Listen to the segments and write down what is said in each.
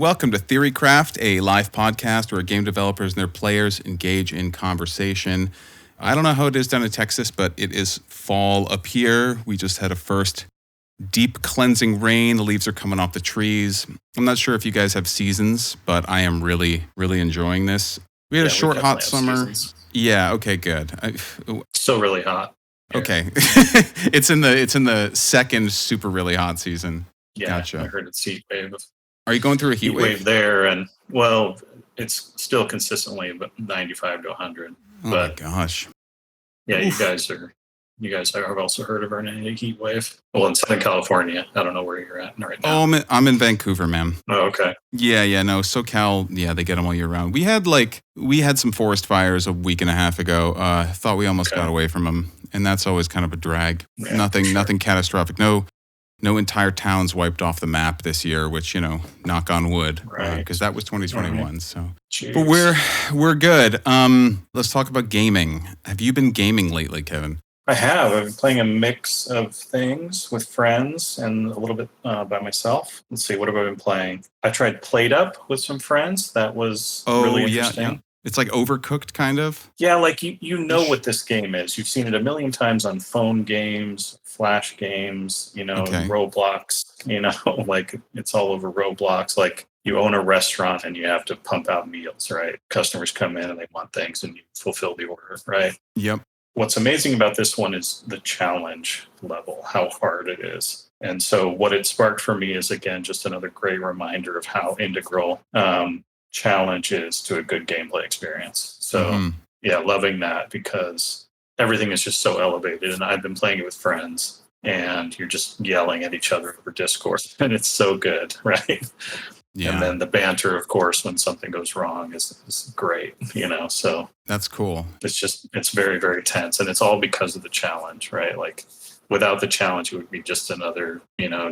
Welcome to Theorycraft, a live podcast where game developers and their players engage in conversation. I don't know how it is down in Texas, but it is fall up here. We just had a first deep cleansing rain. The leaves are coming off the trees. I'm not sure if you guys have seasons, but I am really enjoying this. We had a short, hot summer. Seasons. Yeah, okay, good. Still really hot. Okay. It's in the second super really hot season. Yeah, Gotcha. I heard it's heat wave. Are you going through a Heat wave there, and well, it's still consistently but 95 to 100. Oh but my gosh. yeah, Oof. you guys have also heard of our heat wave. Well, in Southern California, I don't know where you're at right now. Oh, I'm in Vancouver, man. Oh, okay. Yeah, no, SoCal, yeah, they get them all year round. We had some forest fires a week and a half ago. Thought we almost got away from them, and that's always kind of a drag. Yeah, Nothing catastrophic. No entire towns wiped off the map this year, which, knock on wood, because that was 2021. Right. So, Jeez. but we're good. Let's talk about gaming. Have you been gaming lately, Kevin? I have. I've been playing a mix of things with friends and a little bit by myself. Let's see, what have I been playing? I tried Played Up with some friends. That was really interesting. Yeah. It's like Overcooked, kind of. Yeah, like you know what this game is. You've seen it a million times on phone games, Flash games, Okay. Roblox, like it's all over Roblox. Like you own a restaurant and you have to pump out meals, right? Customers come in and they want things and you fulfill the order, right? Yep. What's amazing about this one is the challenge level, how hard it is. And so what it sparked for me is, again, just another great reminder of how integral challenge is to a good gameplay experience. So yeah, loving that because everything is just so elevated. And I've been playing it with friends and you're just yelling at each other over Discord and it's so good, right? Yeah. And then the banter, of course, when something goes wrong is great, so That's cool. it's very, very tense. And it's all because of the challenge, right? Like without the challenge, it would be just another,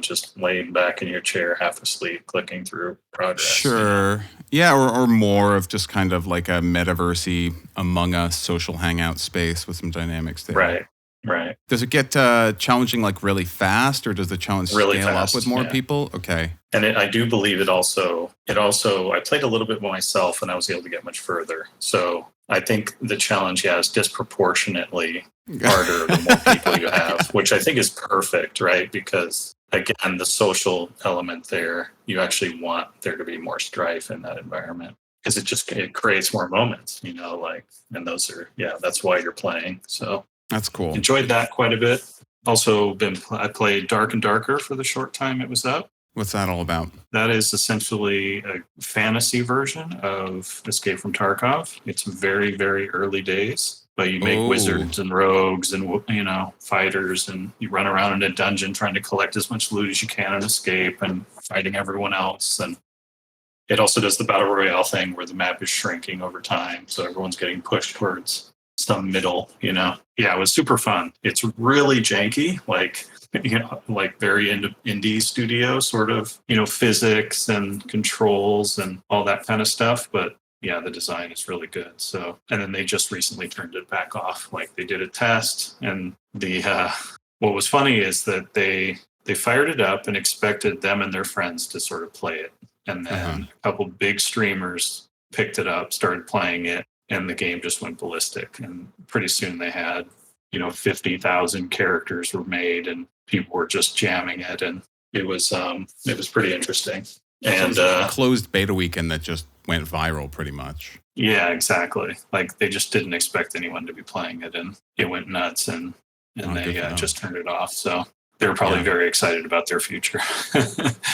just laying back in your chair, half asleep, clicking through progress. Sure. Yeah, or more of just kind of like a metaversy Among Us social hangout space with some dynamics there. Right. Does it get challenging like really fast, or does the challenge Really scale fast, up with more yeah. people? Okay. And I do believe it also, I played a little bit myself and I was able to get much further. So I think the challenge, is disproportionately harder the more people you have, which I think is perfect, right? Because again, the social element there, you actually want there to be more strife in that environment because it creates more moments, and those are, that's why you're playing. So That's cool. enjoyed that quite a bit. Also I played Dark and Darker for the short time it was up. What's that all about? That is essentially a fantasy version of Escape from Tarkov. It's very, very early days, but you make wizards and rogues and, fighters, and you run around in a dungeon trying to collect as much loot as you can and escape and fighting everyone else. And it also does the Battle Royale thing where the map is shrinking over time. So everyone's getting pushed towards some middle, Yeah, it was super fun. It's really janky, like very indie studio sort of, physics and controls and all that kind of stuff. But yeah, the design is really good. So, and then they just recently turned it back off. Like they did a test, and what was funny is that they fired it up and expected them and their friends to sort of play it. And then a couple big streamers picked it up, started playing it, and the game just went ballistic. And pretty soon they had, 50,000 characters were made and people were just jamming it. And it was pretty interesting. And closed beta weekend that just went viral pretty much. Yeah, exactly. Like they just didn't expect anyone to be playing it and it went nuts and they just turned it off. So they were probably very excited about their future.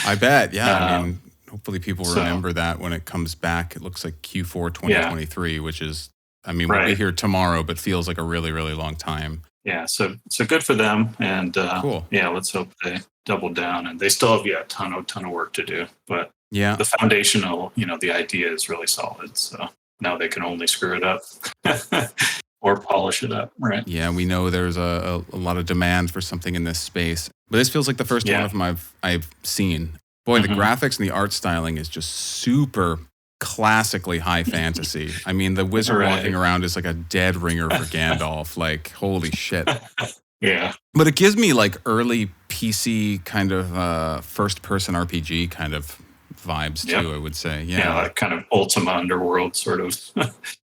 I bet. Yeah. I mean, hopefully people remember that when it comes back. It looks like Q4 2023, which is, we'll be here tomorrow, but feels like a really, really long time. Yeah, so good for them, and cool. Yeah, let's hope they double down. And they still have a ton of work to do, but yeah, the foundational, the idea is really solid. So now they can only screw it up or polish it up, right? Yeah, we know there's a lot of demand for something in this space, but this feels like the first one of them I've seen. Boy, the graphics and the art styling is just super classically high fantasy. The wizard walking around is like a dead ringer for Gandalf. Like, holy shit. Yeah. But it gives me like early PC kind of first-person RPG kind of vibes Yep. too, I would say. Yeah, Yeah. like kind of Ultima Underworld sort of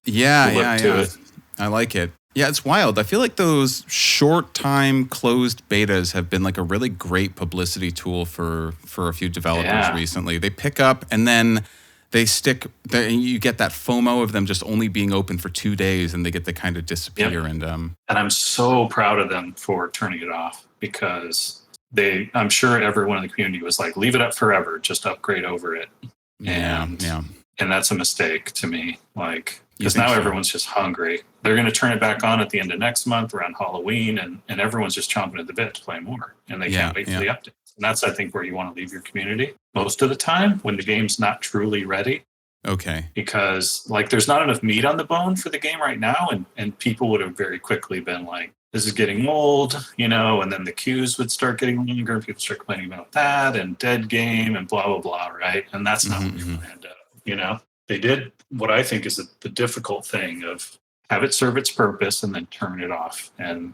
Yeah, look yeah, to yeah. it. I like it. Yeah, it's wild. I feel like those short time closed betas have been like a really great publicity tool for a few developers Yeah. recently. They pick up and then they stick. You get that FOMO of them just only being open for 2 days, and they get to kind of disappear. Yep. And And I'm so proud of them for turning it off, because I'm sure everyone in the community was like, leave it up forever, just upgrade over it. yeah, And yeah. and that's a mistake to me, like, You because think now so? everyone's just hungry. They're going to turn it back on at the end of next month around Halloween, and everyone's just chomping at the bit to play more, and they can't wait for the updates. And that's, I think, where you want to leave your community most of the time, when the game's not truly ready. Okay. Because like there's not enough meat on the bone for the game right now, and people would have very quickly been like, this is getting old, and then the queues would start getting longer, and people start complaining about that and dead game and blah blah blah, right? And that's not what we planned out. They did what I think is the difficult thing of have it serve its purpose and then turn it off and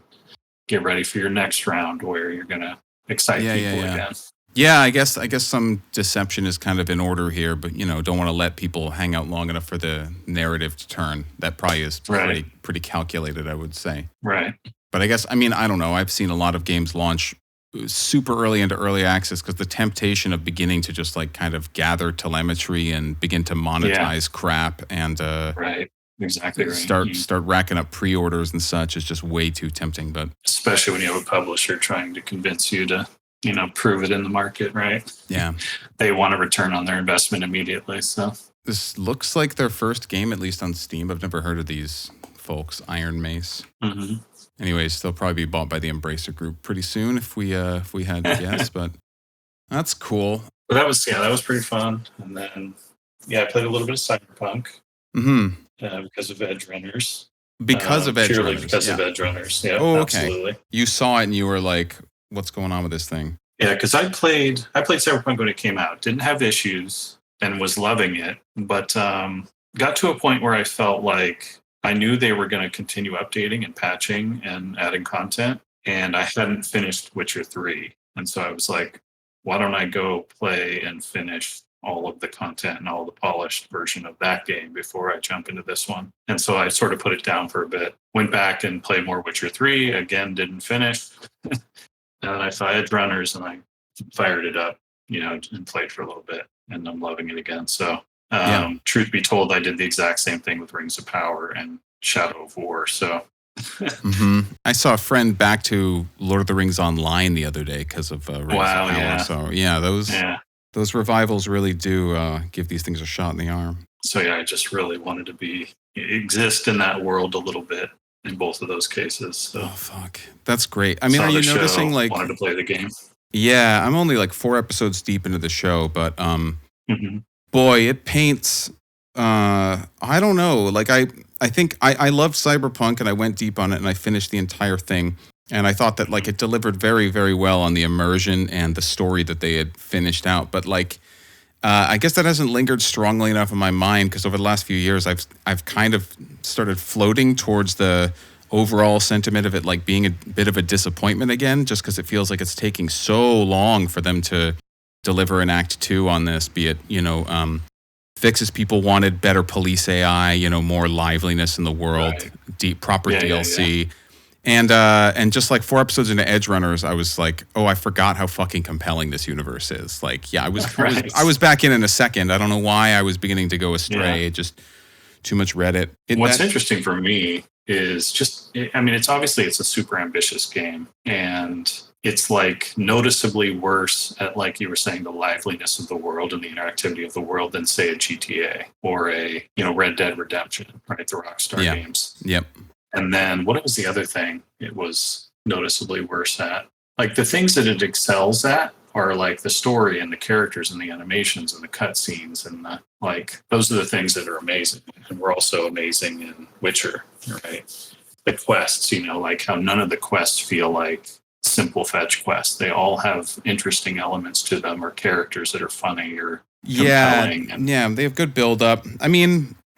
get ready for your next round where you're gonna excite people again. Yeah, I guess some deception is kind of in order here, but don't want to let people hang out long enough for the narrative to turn. That probably is pretty calculated, I would say. Right. But I guess, I don't know. I've seen a lot of games launch super early into early access because the temptation of beginning to just like kind of gather telemetry and begin to monetize crap and right. Exactly right. Start racking up pre-orders and such is just way too tempting. But especially when you have a publisher trying to convince you to prove it in the market, right? Yeah. They want a return on their investment immediately. So this looks like their first game, at least on Steam. I've never heard of these folks, Iron Mace. Mm-hmm. Anyways, they'll probably be bought by the Embracer Group pretty soon if we had to guess. But that's cool. But that was pretty fun. And then I played a little bit of Cyberpunk because of Edge Runners. Because of Edge Runners. Runners. Because of Edge Runners. Yeah. Oh, okay. Absolutely. You saw it and you were like, what's going on with this thing? Yeah, because I played Cyberpunk when it came out. Didn't have issues and was loving it, but got to a point where I felt like I knew they were going to continue updating and patching and adding content, and I hadn't finished Witcher 3. And so I was like, why don't I go play and finish all of the content and all the polished version of that game before I jump into this one? And so I sort of put it down for a bit, went back and played more Witcher 3, again, didn't finish. And then I saw Edge Runners and I fired it up, and played for a little bit, and I'm loving it again. So truth be told, I did the exact same thing with Rings of Power and Shadow of War. So I saw a friend back to Lord of the Rings Online the other day because of Rings of Power. Yeah. So those revivals really do give these things a shot in the arm. So I just really wanted to exist in that world a little bit in both of those cases. So. Oh fuck, that's great. Are you noticing like wanted to play the game? Yeah, I'm only like 4 episodes deep into the show, but boy, it paints. I don't know. Like I think I loved Cyberpunk and I went deep on it and I finished the entire thing. And I thought that like it delivered very, very well on the immersion and the story that they had finished out. But like, I guess that hasn't lingered strongly enough in my mind because over the last few years, I've kind of started floating towards the overall sentiment of it like being a bit of a disappointment again, just because it feels like it's taking so long for them to deliver an Act 2 on this, be it, fixes people wanted, better police AI, more liveliness in the world, deep proper DLC. Yeah. And just like 4 episodes into Edge Runners, I was like, oh, I forgot how fucking compelling this universe is. Like, I was back in a second. I don't know why I was beginning to go astray. It just too much Reddit. What's interesting for me is just, it's obviously it's a super ambitious game, and it's like noticeably worse at, like you were saying, the liveliness of the world and the interactivity of the world than say a GTA or a Red Dead Redemption, right? The Rockstar games. Yep. And then what was the other thing it was noticeably worse at? Like the things that it excels at are like the story and the characters and the animations and the cutscenes and those are the things that are amazing. And we're also amazing in Witcher, right? The quests, like how none of the quests feel like simple fetch quests. They all have interesting elements to them or characters that are funny or compelling. Yeah, they have good build up.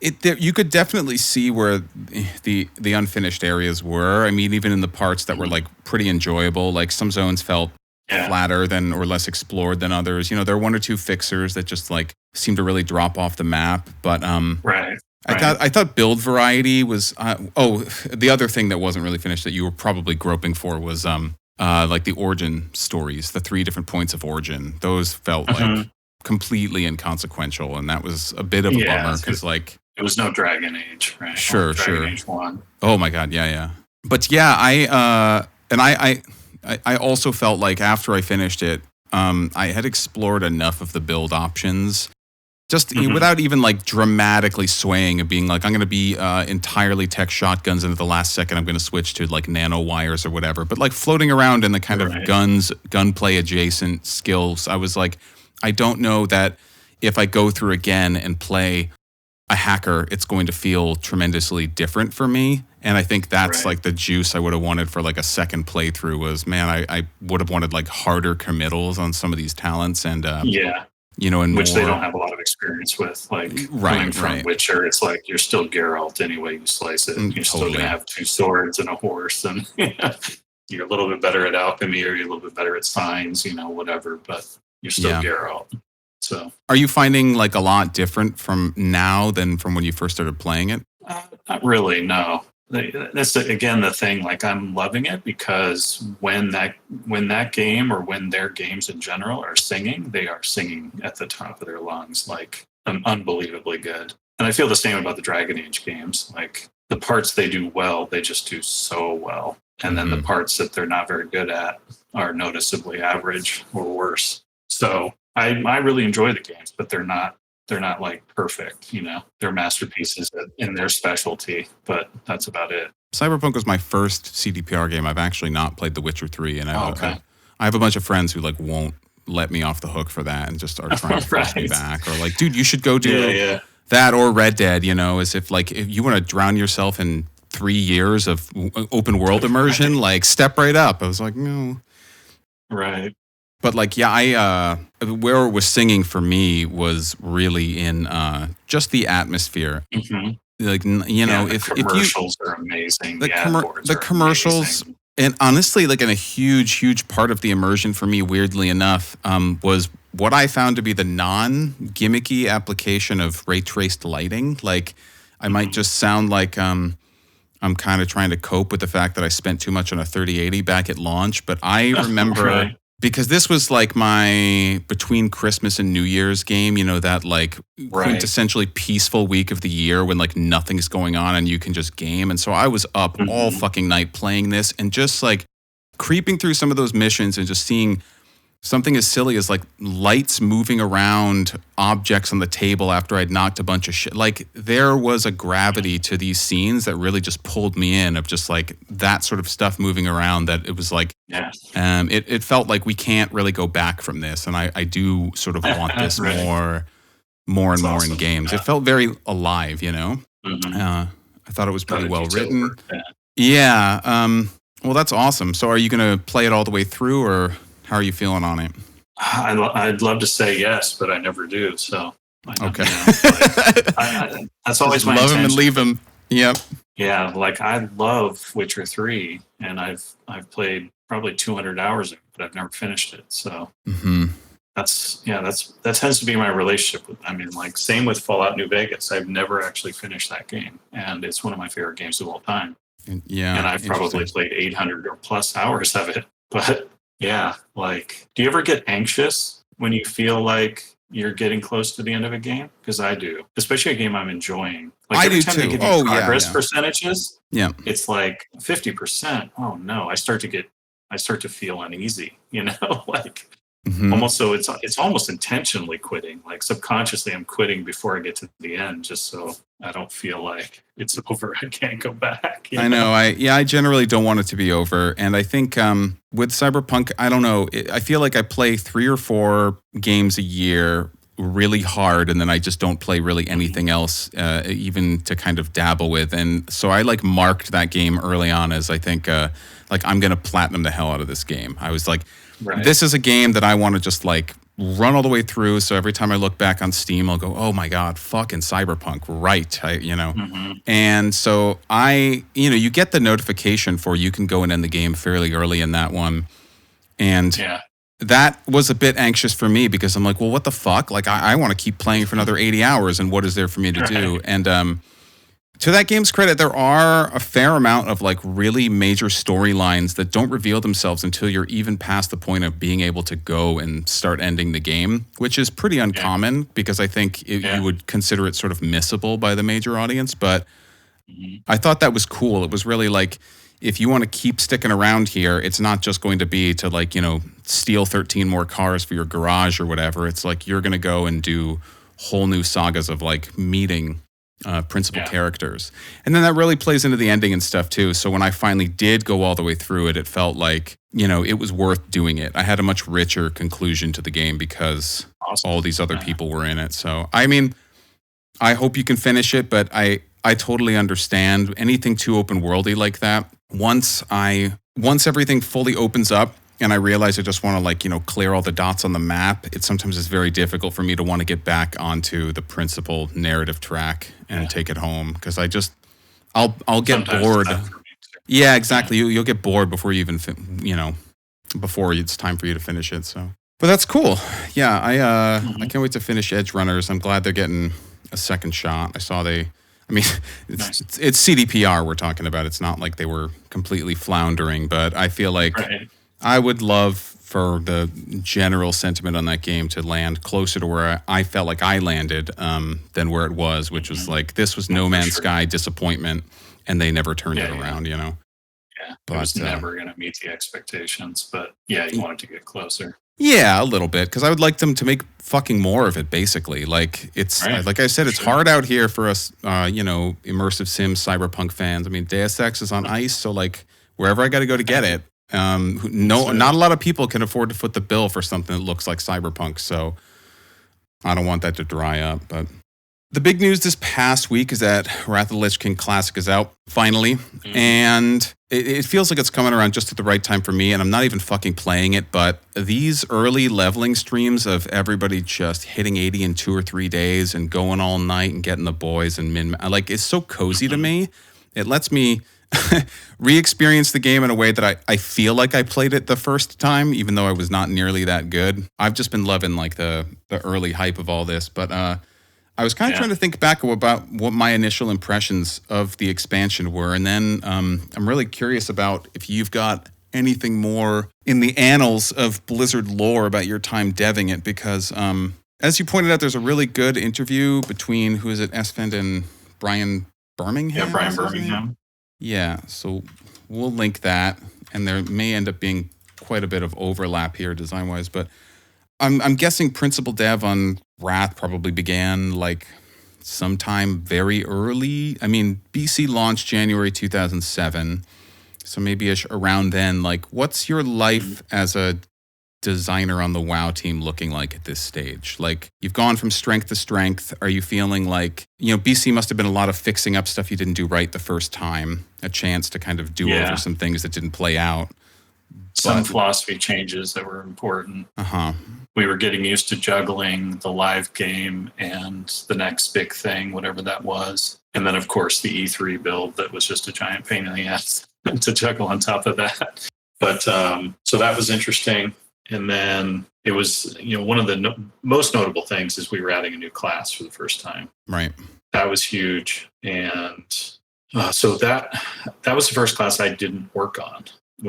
You could definitely see where the unfinished areas were. Even in the parts that were like pretty enjoyable, like some zones felt flatter than or less explored than others. There are 1 or 2 fixers that just like seemed to really drop off the map. But Right. I thought build variety was the other thing that wasn't really finished that you were probably groping for was like the origin stories, the 3 different points of origin. Those felt like completely inconsequential, and that was a bit of a bummer because like it was no Dragon Age, right? Sure, Dragon Age 1. Oh my god, yeah. But yeah, I also felt like after I finished it, I had explored enough of the build options. Just without even like dramatically swaying and being like, I'm going to be entirely tech shotguns, and at the last second I'm going to switch to like nano wires or whatever. But like floating around in the kind of gunplay adjacent skills, I was like, I don't know that if I go through again and play a hacker, it's going to feel tremendously different for me. And I think that's like the juice I would have wanted for like a second playthrough was, man, I would have wanted like harder committals on some of these talents and you know, and which they don't have a lot of experience with, like coming from Witcher. It's like you're still Geralt anyway you slice it. You're still gonna have 2 swords and a horse, and you're a little bit better at alchemy, or you're a little bit better at signs, you know, whatever. But you're still Geralt. So, are you finding like a lot different from now than from when you first started playing it? Not really, no. That's again the thing. Like I'm loving it because when that game or when their games in general are singing, they are singing at the top of their lungs, like unbelievably good. And I feel the same about the Dragon Age games. Like the parts they do well, they just do so well, and then the parts that they're not very good at are noticeably average or worse. So I really enjoy the games, but they're not like perfect, you know. They're masterpieces in their specialty, but that's about it. Cyberpunk was my first CDPR game. I've actually not played The Witcher 3, and I have a bunch of friends who like won't let me off the hook for that and just are trying to push me back, or like, dude, you should go do that or Red Dead, you know, as if like if you want to drown yourself in 3 years of open world immersion, like step right up. I was like, no. Right. But like, yeah, where it was singing for me was really in just the atmosphere. Like, you know, the commercials are amazing. The commercials, amazing. And honestly, like, in a huge part of the immersion for me, weirdly enough, was what I found to be the non-gimmicky application of ray traced lighting. Like, I might just sound like I'm kind of trying to cope with the fact that I spent too much on a 3080 back at launch, but I remember. Because this was like my between Christmas and New Year's game, you know, that like quintessentially peaceful week of the year when like nothing's going on and you can just game. And so I was up all fucking night playing this and just like creeping through some of those missions and just seeing something as silly as like lights moving around objects on the table after I'd knocked a bunch of shit. Like there was a gravity to these scenes that really just pulled me in of just like that sort of stuff moving around that it was like, it felt like we can't really go back from this. And I do sort of want this more and more in games. It felt very alive, you know? I thought it was pretty well written. Well, that's awesome. So are you going to play it all the way through, or how are you feeling on it? I'd love to say yes, but I never do. So okay, that's always my love intention. Him and leave him. Yep. Yeah, like I love Witcher 3, and I've played probably 200 hours of it, but I've never finished it. So that tends to be my relationship with. I mean, like same with Fallout New Vegas. I've never actually finished that game, and it's one of my favorite games of all time. And I've probably played 800 or plus hours of it, but. Yeah, like, do you ever get anxious when you feel like you're getting close to the end of a game? Because I do, especially a game I'm enjoying. Like every time they give you progress percentages, it's like 50%. Oh no, I start to feel uneasy. You know, like almost so it's almost intentionally quitting. Like subconsciously, I'm quitting before I get to the end, just so I don't feel like it's over. I can't go back. I know. I generally don't want it to be over. And I think with Cyberpunk, I don't know. I feel like I play 3 or 4 games a year really hard, and then I just don't play really anything else, even to kind of dabble with. And so I like marked that game early on as I think like I'm going to platinum the hell out of this game. I was like, this is a game that I want to just like run all the way through. So every time I look back on Steam, I'll go, oh my God, fucking Cyberpunk. Right. And so you get the notification for you can go and end the game fairly early in that one. And that was a bit anxious for me because I'm like, well, what the fuck? Like, I want to keep playing for another 80 hours, and what is there for me to do? And to that game's credit, there are a fair amount of like really major storylines that don't reveal themselves until you're even past the point of being able to go and start ending the game, which is pretty uncommon because I think you would consider it sort of missable by the major audience. But I thought that was cool. It was really like, if you want to keep sticking around here, it's not just going to be to like, steal 13 more cars for your garage or whatever. It's like you're going to go and do whole new sagas of like meeting principal characters. And then that really plays into the ending and stuff too. So when I finally did go all the way through it, it felt like, it was worth doing it. I had a much richer conclusion to the game because all these other people were in it. So, I mean, I hope you can finish it, but I totally understand anything too open worldy like that. Once everything fully opens up and I realize I just want to like, clear all the dots on the map, it sometimes is very difficult for me to want to get back onto the principal narrative track and take it home because I'll get bored. Yeah, exactly. You'll get bored before you even, before it's time for you to finish it. So, but that's cool. Yeah, I can't wait to finish Edge Runners. I'm glad they're getting a second shot. It's CDPR we're talking about. It's not like they were completely floundering, but I feel like I would love for the general sentiment on that game to land closer to where I felt like I landed than where it was, which was like, this was No Man's Sky disappointment, and they never turned it around, Yeah, but, it was never going to meet the expectations, but you wanted to get closer. Yeah, a little bit, because I would like them to make fucking more of it, basically. Like, it's, like I said, it's hard out here for us, immersive sim cyberpunk fans. I mean, Deus Ex is on ice, so, like, wherever I got to go to get it, not a lot of people can afford to foot the bill for something that looks like Cyberpunk, so I don't want that to dry up, but... The big news this past week is that Wrath of the Lich King Classic is out, finally. And it feels like it's coming around just at the right time for me, and I'm not even fucking playing it, but these early leveling streams of everybody just hitting 80 in 2 or 3 days and going all night and getting the boys and like, it's so cozy to me. It lets me re-experience the game in a way that I feel like I played it the first time, even though I was not nearly that good. I've just been loving like the early hype of all this, but I was kind of trying to think back about what my initial impressions of the expansion were. And then I'm really curious about if you've got anything more in the annals of Blizzard lore about your time deving it. Because as you pointed out, there's a really good interview between, who is it, Esfand and Brian Birmingham? Yeah, Brian Birmingham. Yeah, so we'll link that. And there may end up being quite a bit of overlap here design-wise. But I'm guessing principal dev on Wrath probably began like sometime very early. I mean, BC launched January 2007, so maybe around then. Like, what's your life as a designer on the WoW team looking like at this stage? Like, you've gone from strength to strength. Are you feeling like, BC must have been a lot of fixing up stuff you didn't do right the first time, a chance to kind of do over some things that didn't play out. Some philosophy changes that were important. We were getting used to juggling the live game and the next big thing, whatever that was. And then, of course, the E3 build that was just a giant pain in the ass to juggle on top of that. But so that was interesting. And then it was, one of the most notable things is we were adding a new class for the first time. Right. That was huge. And so that was the first class I didn't work on.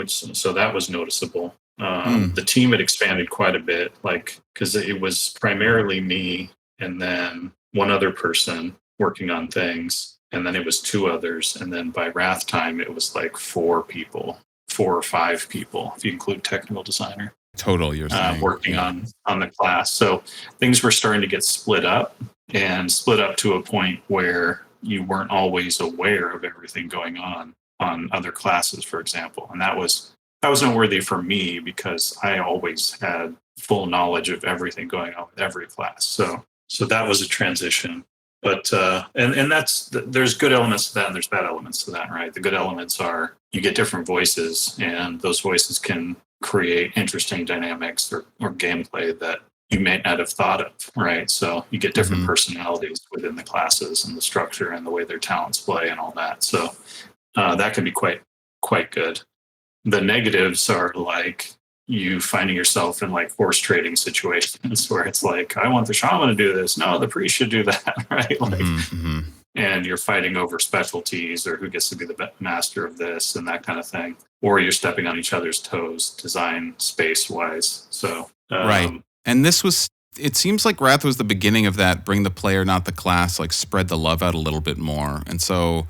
So that was noticeable. The team had expanded quite a bit, like, because it was primarily me and then one other person working on things, and then it was 2 others, and then by Wrath time it was like 4 or 5 people if you include technical designer. Total, you're saying, working on the class. So things were starting to get split up to a point where you weren't always aware of everything going on other classes, for example. And that was noteworthy for me because I always had full knowledge of everything going on with every class. So that was a transition. But and there's good elements to that and there's bad elements to that, right? The good elements are you get different voices, and those voices can create interesting dynamics or gameplay that you may not have thought of, right? So you get different personalities within the classes and the structure and the way their talents play and all that. So that can be quite good. The negatives are like you finding yourself in like horse trading situations where it's like, I want the shaman to do this. No, the priest should do that, right? Like, and you're fighting over specialties or who gets to be the master of this and that kind of thing. Or you're stepping on each other's toes, design space wise. So, right. And this was, it seems like Wrath was the beginning of that, bring the player, not the class, like spread the love out a little bit more. And so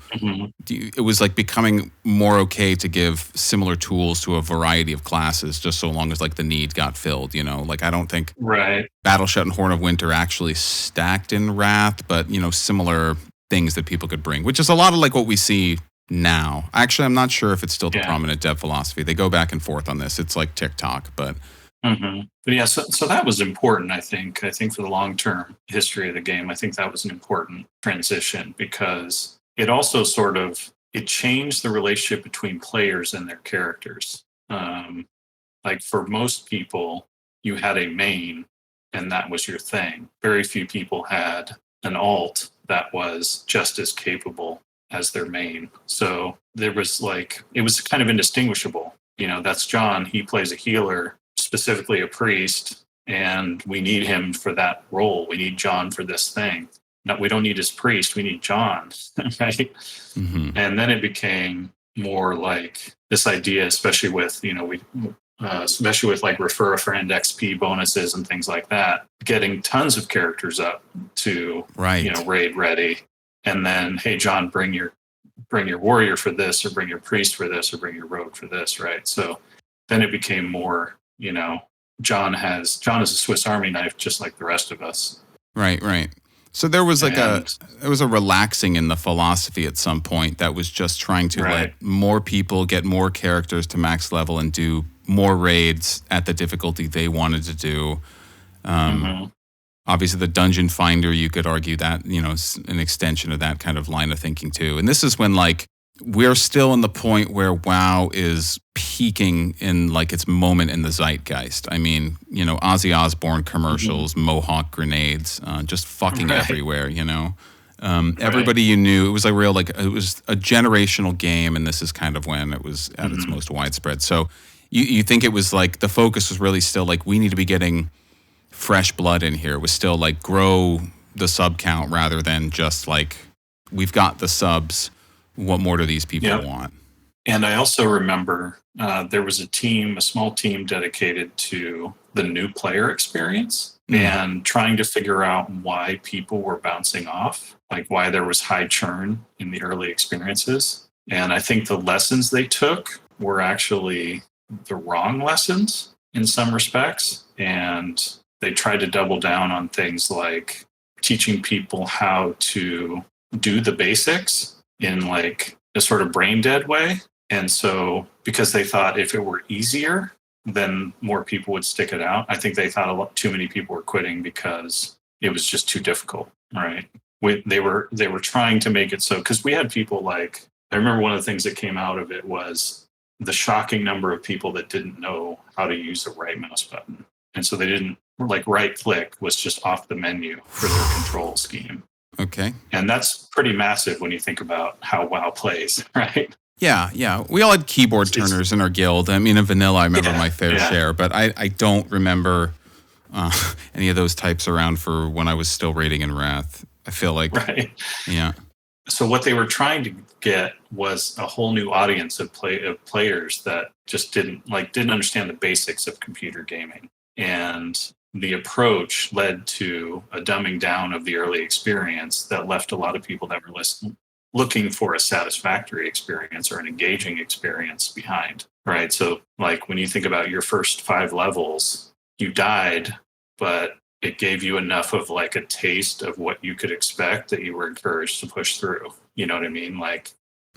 it was like becoming more okay to give similar tools to a variety of classes, just so long as like the need got filled, you know? Like I don't think Battleshout and Horn of Winter actually stacked in Wrath, but, you know, similar things that people could bring, which is a lot of like what we see now. Actually, I'm not sure if it's still the prominent dev philosophy. They go back and forth on this. It's like TikTok, but... But yeah, so that was important, I think. I think for the long-term history of the game, I think that was an important transition because it also sort of, it changed the relationship between players and their characters. Like for most people, you had a main and that was your thing. Very few people had an alt that was just as capable as their main. So there was like, it was kind of indistinguishable. You know, that's John, he plays a healer, specifically a priest, and we need him for that role. We need John for this thing. No, we don't need his priest. We need John, right? And then it became more like this idea, especially with, you know, especially with like refer a friend XP bonuses and things like that, getting tons of characters up to, you know, raid ready. And then, hey, John, bring your warrior for this, or bring your priest for this, or bring your rogue for this, right? So then it became more, you know, John is a Swiss Army knife, just like the rest of us. Right. So there was like there was a relaxing in the philosophy at some point that was just trying to let more people get more characters to max level and do more raids at the difficulty they wanted to do. Obviously, the Dungeon Finder, you could argue that, you know, is an extension of that kind of line of thinking too. And this is when like we're still in the point where WoW is peaking in like its moment in the zeitgeist. I mean, you know, Ozzy Osbourne commercials, Mohawk grenades, just fucking everywhere, you know. Everybody you knew, it was like real, like it was a generational game, and this is kind of when it was at its most widespread. So you think it was like the focus was really still like we need to be getting fresh blood in here. It was still like grow the sub count rather than just like we've got the subs. What more do these people want? And I also remember there was a small team dedicated to the new player experience and trying to figure out why people were bouncing off, like why there was high churn in the early experiences. And I think the lessons they took were actually the wrong lessons in some respects. And they tried to double down on things like teaching people how to do the basics in like a sort of brain dead way. And so because they thought if it were easier, then more people would stick it out. I think they thought too many people were quitting because it was just too difficult, right? They were trying to make it so, because we had people like, I remember one of the things that came out of it was the shocking number of people that didn't know how to use the right mouse button. And so they didn't, like right click was just off the menu for their control scheme. Okay. And that's pretty massive when you think about how WoW plays, right? Yeah. We all had keyboard turners in our guild. I mean, in vanilla, I remember my fair share, but I don't remember any of those types around for when I was still raiding in Wrath. I feel like, So what they were trying to get was a whole new audience of players that just didn't understand the basics of computer gaming. And the approach led to a dumbing down of the early experience that left a lot of people that were looking for a satisfactory experience or an engaging experience behind, right? So like when you think about your first 5 levels, you died, but it gave you enough of like a taste of what you could expect that you were encouraged to push through. You know what I mean? Like,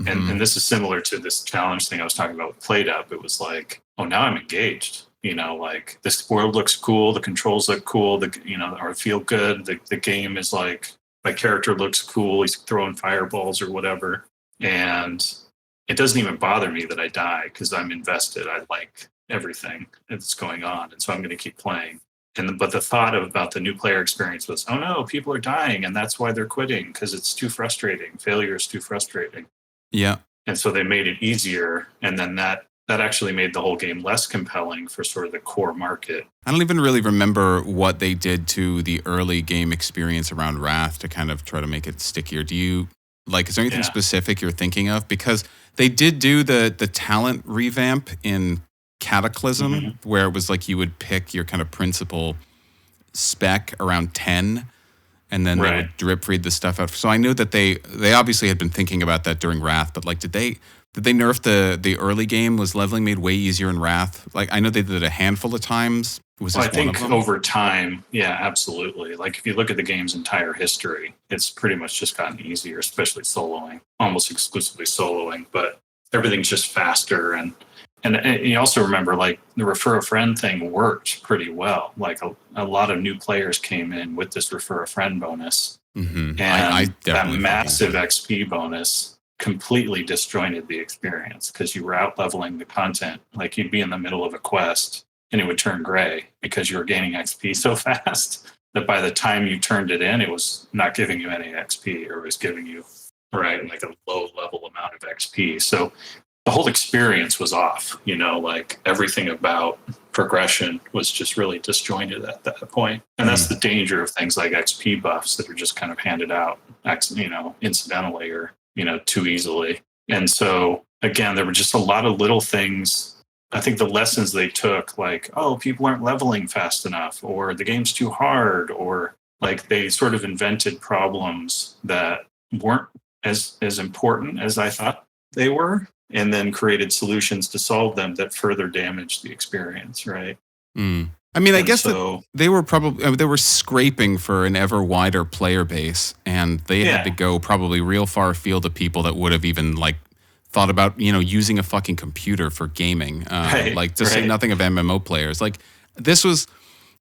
and this is similar to this challenge thing I was talking about with PlateUp. It was like, oh, now I'm engaged. You know, like this world looks cool, the controls look cool, or feel good. The game is like, my character looks cool, he's throwing fireballs or whatever. And it doesn't even bother me that I die because I'm invested. I like everything that's going on. And so I'm going to keep playing. But the thought about the new player experience was, oh no, people are dying and that's why they're quitting because it's too frustrating. Failure is too frustrating. Yeah. And so they made it easier. And then that that actually made the whole game less compelling for sort of the core market. I don't even really remember what they did to the early game experience around Wrath to kind of try to make it stickier. Do you is there anything specific you're thinking of? Because they did do the talent revamp in Cataclysm, where it was like you would pick your kind of principal spec around 10, and then they would drip feed the stuff out. So I knew that they obviously had been thinking about that during Wrath, but did they nerf the early game? Was leveling made way easier in Wrath? I know they did it a handful of times. I think over time, yeah, absolutely. If you look at the game's entire history, it's pretty much just gotten easier, especially soloing, almost exclusively soloing. But everything's just faster, and you also remember the refer a friend thing worked pretty well. A lot of new players came in with this refer a friend bonus, and that massive XP bonus completely disjointed the experience because you were out leveling the content. You'd be in the middle of a quest and it would turn gray because you were gaining XP so fast that by the time you turned it in, it was not giving you any XP, or it was giving you a low level amount of XP. So the whole experience was off, everything about progression was just really disjointed at that point. And that's the danger of things like XP buffs that are just kind of handed out, incidentally or, too easily. And so again, there were just a lot of little things. I think the lessons they took, people aren't leveling fast enough, or the game's too hard, or they sort of invented problems that weren't as important as I thought they were, and then created solutions to solve them that further damaged the experience, right? I mean, I guess that they were scraping for an ever wider player base, and they had to go probably real far afield of people that would have even thought about using a fucking computer for gaming, say nothing of MMO players. This was,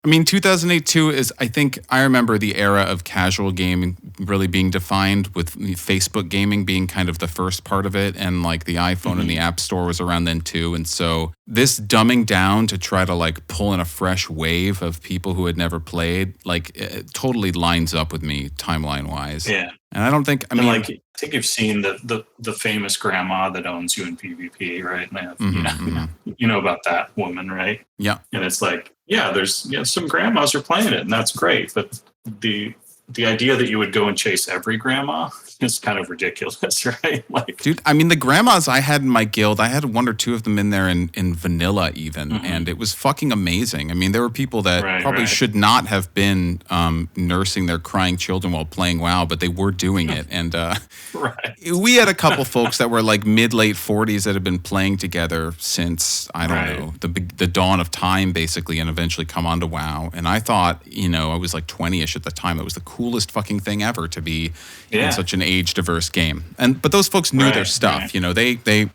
2008 too is, I think I remember the era of casual gaming really being defined with Facebook gaming being kind of the first part of it, and the iPhone and the App Store was around then too. And so this dumbing down to try to pull in a fresh wave of people who had never played, it totally lines up with me timeline wise. Yeah. And I don't think, I think you've seen the famous grandma that owns you in PvP, right? You know about that woman, right? Yeah. And it's there's some grandmas are playing it, and that's great. But the idea that you would go and chase every grandma is kind of ridiculous, right? Dude, the grandmas I had in my guild, I had one or two of them in there in vanilla even, and it was fucking amazing. There were people that probably should not have been nursing their crying children while playing WoW, but they were doing it. And we had a couple folks that were mid-late 40s that had been playing together since, I don't know, the dawn of time, basically, and eventually come onto WoW. And I thought, I was 20-ish at the time. It was the coolest fucking thing ever to be in such an age-diverse game. But those folks knew their stuff. They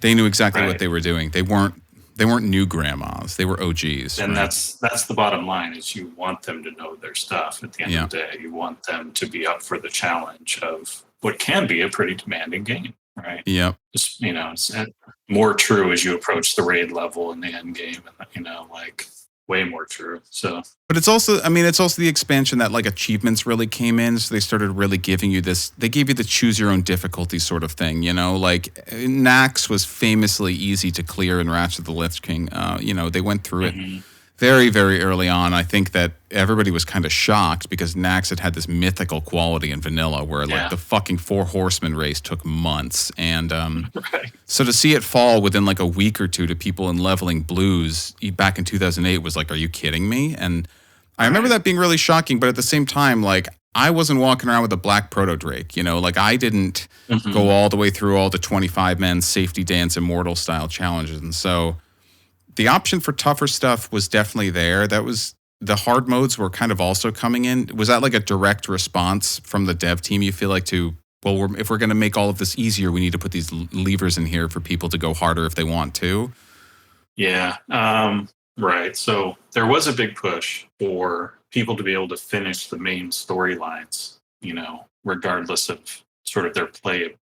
knew exactly what they were doing. They weren't new grandmas. They were OGs. And that's the bottom line, is you want them to know their stuff at the end of the day. You want them to be up for the challenge of what can be a pretty demanding game, right? Yep. Just, it's more true as you approach the raid level in the end game, and way more true. So, but it's also the expansion that achievements really came in. So they started really giving you this. They gave you the choose your own difficulty sort of thing. Nax was famously easy to clear in Ratchet of the Lich King. They went through it very, very early on. I think that everybody was kind of shocked because Nax had this mythical quality in vanilla where the fucking 4 Horsemen race took months. And so to see it fall within a week or two to people in leveling blues back in 2008 was are you kidding me? And I remember that being really shocking, but at the same time, I wasn't walking around with a black proto Drake, I didn't go all the way through all the 25-man safety dance immortal style challenges. And so the option for tougher stuff was definitely there. That was, the hard modes were kind of also coming in. Was that a direct response from the dev team, you feel if we're going to make all of this easier, we need to put these levers in here for people to go harder if they want to? Yeah. Right. So there was a big push for people to be able to finish the main storylines, regardless of sort of their play,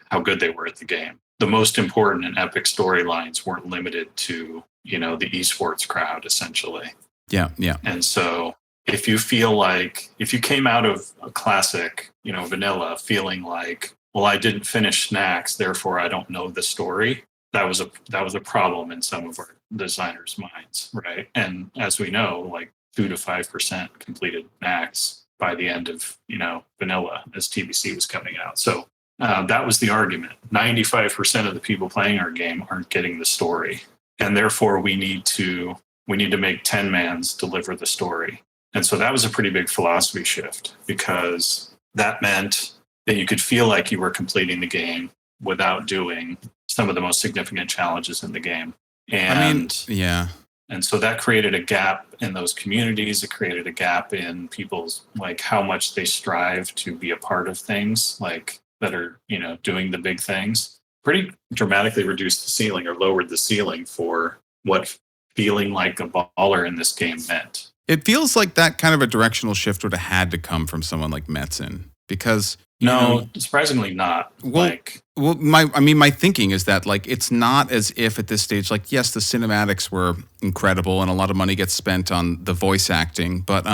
how good they were at the game. The most important and epic storylines weren't limited to, the esports crowd, essentially. Yeah. And so if you came out of a classic, vanilla feeling well, I didn't finish Snacks, therefore I don't know the story, that was a problem in some of our designers' minds, right? And as we know, like 2 to 5% completed max by the end of vanilla as TBC was coming out. So that was the argument. 95% of the people playing our game aren't getting the story, and therefore we need to make 10 mans deliver the story. And so that was a pretty big philosophy shift, because that meant that you could feel like you were completing the game without doing some of the most significant challenges in the game. And yeah. And so that created a gap in those communities. It created a gap in people's, like, how much they strive to be a part of things like that are, doing the big things. Pretty dramatically reduced the ceiling, or lowered the ceiling for what feeling like a baller in this game meant. It feels like that kind of a directional shift would have had to come from someone like Metzen, because surprisingly not. My thinking is that, like, it's not as if at this stage, like, yes, the cinematics were incredible and a lot of money gets spent on the voice acting, but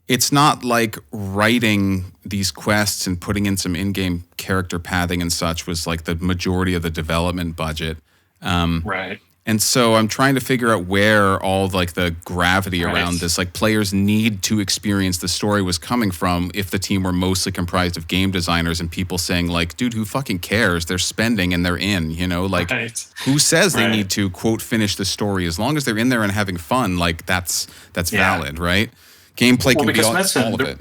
it's not like writing these quests and putting in some in-game character pathing and such was like the majority of the development budget. Right. And so I'm trying to figure out where all like the gravity around this, like, players need to experience the story was coming from, if the team were mostly comprised of game designers and people saying, like, dude, who fucking cares? They're spending and they're in, who says they need to, quote, finish the story? As long as they're in there and having fun, like, that's valid, right? Gameplay can be all of it,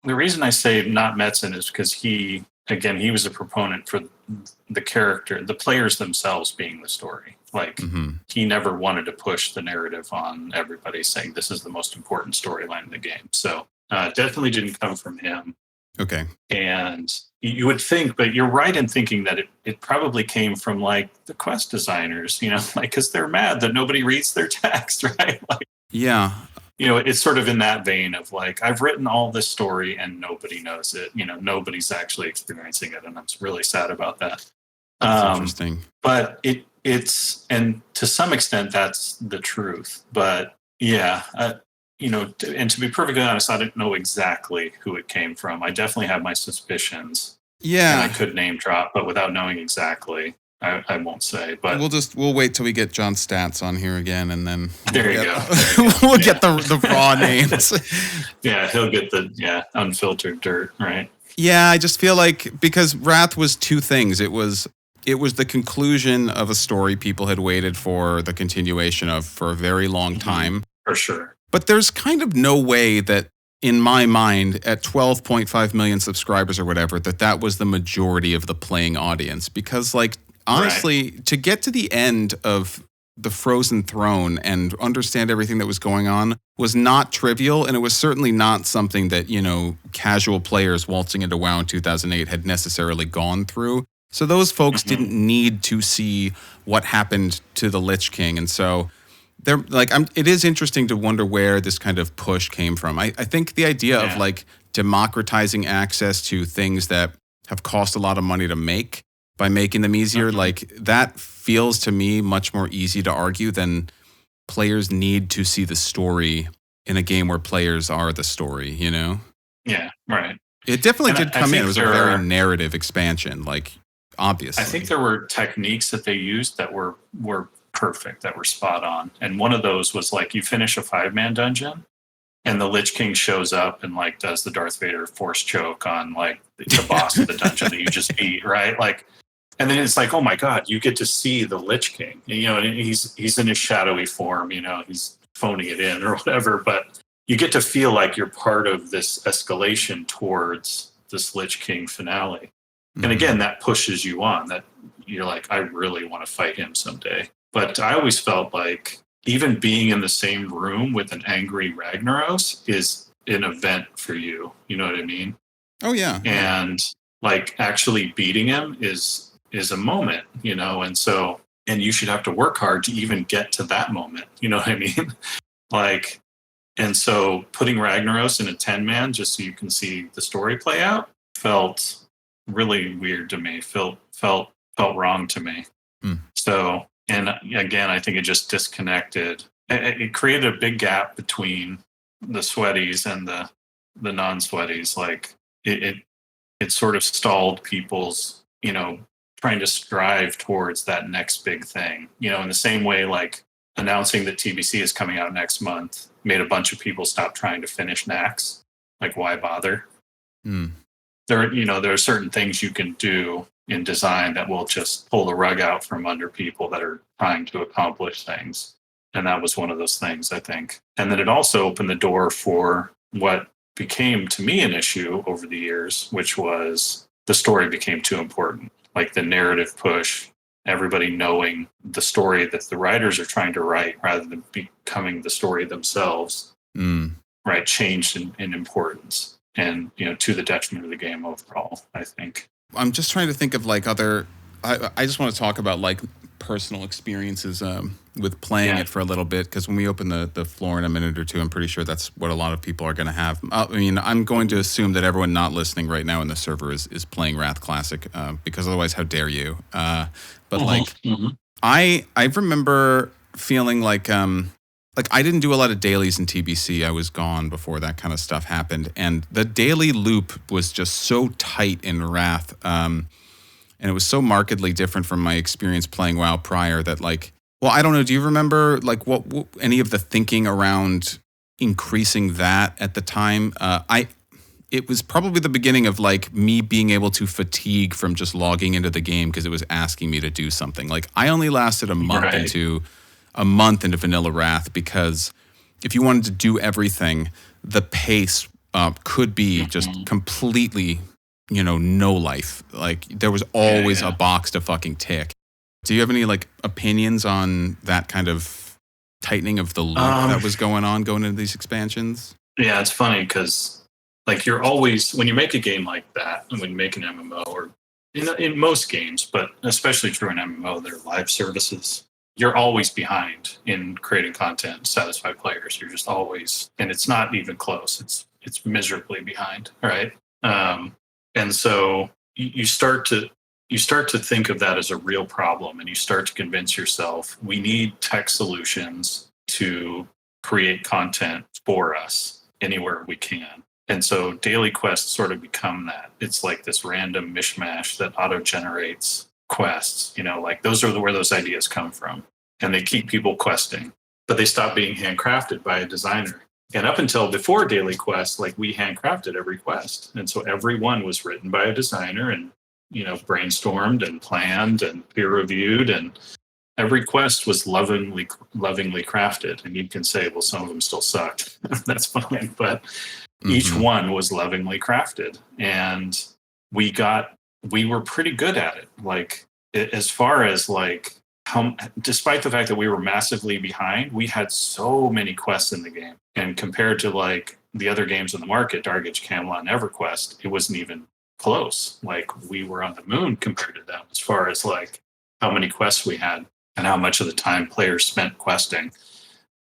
The reason I say not Metzen is because he was a proponent for the character, the players themselves being the story. Like, he never wanted to push the narrative on everybody, saying this is the most important storyline in the game. So definitely didn't come from him. Okay. And you would think, but you're right in thinking that it probably came from, like, the quest designers, because they're mad that nobody reads their text, right? Like, yeah. It's sort of in that vein of, like, I've written all this story and nobody knows it. Nobody's actually experiencing it, and I'm really sad about that. That's interesting. But it's, and to some extent that's the truth. But yeah, and to be perfectly honest, I didn't know exactly who it came from. I definitely have my suspicions. Yeah. And I could name drop, but without knowing exactly, I won't say. But we'll wait till we get John Stats on here again, and then there you go. We'll get the raw names. Yeah, he'll get the unfiltered dirt, right? Yeah, I just feel like, because Wrath was two things. It was the conclusion of a story people had waited for the continuation of for a very long time. For sure. But there's kind of no way that, in my mind, at 12.5 million subscribers or whatever, that was the majority of the playing audience. Because, like, honestly, to get to the end of the Frozen Throne and understand everything that was going on was not trivial, and it was certainly not something that, casual players waltzing into WoW in 2008 had necessarily gone through. So those folks didn't need to see what happened to the Lich King. And so it is interesting to wonder where this kind of push came from. I think the idea of, like, democratizing access to things that have cost a lot of money to make by making them easier, like, that feels to me much more easy to argue than players need to see the story in a game where players are the story, Yeah, right. It definitely did come in. It was a very narrative expansion, like, obviously. I think there were techniques that they used that were perfect, that were spot on. And one of those was, like, you finish a 5-man dungeon and the Lich King shows up and, like, does the Darth Vader force choke on, like, the boss of the dungeon that you just beat, right? Like, and then it's like, oh my God, you get to see the Lich King. And he's in his shadowy form, he's phoning it in or whatever, but you get to feel like you're part of this escalation towards this Lich King finale. And again, that pushes you on, that you're like, I really want to fight him someday. But I always felt like even being in the same room with an angry Ragnaros is an event for you. You know what I mean? Oh, yeah. And, like, actually beating him is a moment, and you should have to work hard to even get to that moment. You know what I mean? Like, and so putting Ragnaros in a 10-man just so you can see the story play out felt really weird to me, felt wrong to me. So, and again, I think it just disconnected. It created a big gap between the sweaties and the non-sweaties. Like, it sort of stalled people's, trying to strive towards that next big thing. In the same way, like announcing that TBC is coming out next month made a bunch of people stop trying to finish Nax. Like, why bother? There are certain things you can do in design that will just pull the rug out from under people that are trying to accomplish things. And that was one of those things, I think. And then it also opened the door for what became to me an issue over the years, which was the story became too important. Like the narrative push, everybody knowing the story that the writers are trying to write rather than becoming the story themselves, right, changed in importance. And, to the detriment of the game overall, I think. I'm just trying to think of like other, I just want to talk about like personal experiences with playing it for a little bit, because when we open the floor in a minute or two, I'm pretty sure that's what a lot of people are going to have. I mean, I'm going to assume that everyone not listening right now in the server is playing Wrath Classic, because otherwise, how dare you? But I remember feeling like I didn't do a lot of dailies in TBC. I was gone before that kind of stuff happened. And the daily loop was just so tight in Wrath. And it was so markedly different from my experience playing WoW prior that I don't know. Do you remember what any of the thinking around increasing that at the time? It was probably the beginning of me being able to fatigue from just logging into the game because it was asking me to do something. I only lasted a month into Vanilla Wrath, because if you wanted to do everything, the pace could be just completely, no life. There was always a box to fucking tick. Do you have any opinions on that kind of tightening of the loop that was going into these expansions? Yeah, it's funny because you're always, when you make a game like that, and when you make an MMO, or in most games, but especially true in MMO, they're live services. You're always behind in creating content to satisfy players. You're just always, and it's not even close. It's miserably behind, right? And so you start to think of that as a real problem, and you start to convince yourself we need tech solutions to create content for us anywhere we can. And so daily quests sort of become that. It's like this random mishmash that auto-generates quests. Those are where those ideas come from. And they keep people questing, but they stop being handcrafted by a designer. And up until before daily quests, we handcrafted every quest. And so every one was written by a designer and, brainstormed and planned and peer reviewed. And every quest was lovingly crafted. And you can say, well, some of them still suck. That's fine. But each one was lovingly crafted. And we were pretty good at it. As far as despite the fact that we were massively behind, we had so many quests in the game. And compared to the other games in the market, Dark Age, Camelot, and EverQuest, it wasn't even close. We were on the moon compared to them as far as how many quests we had and how much of the time players spent questing.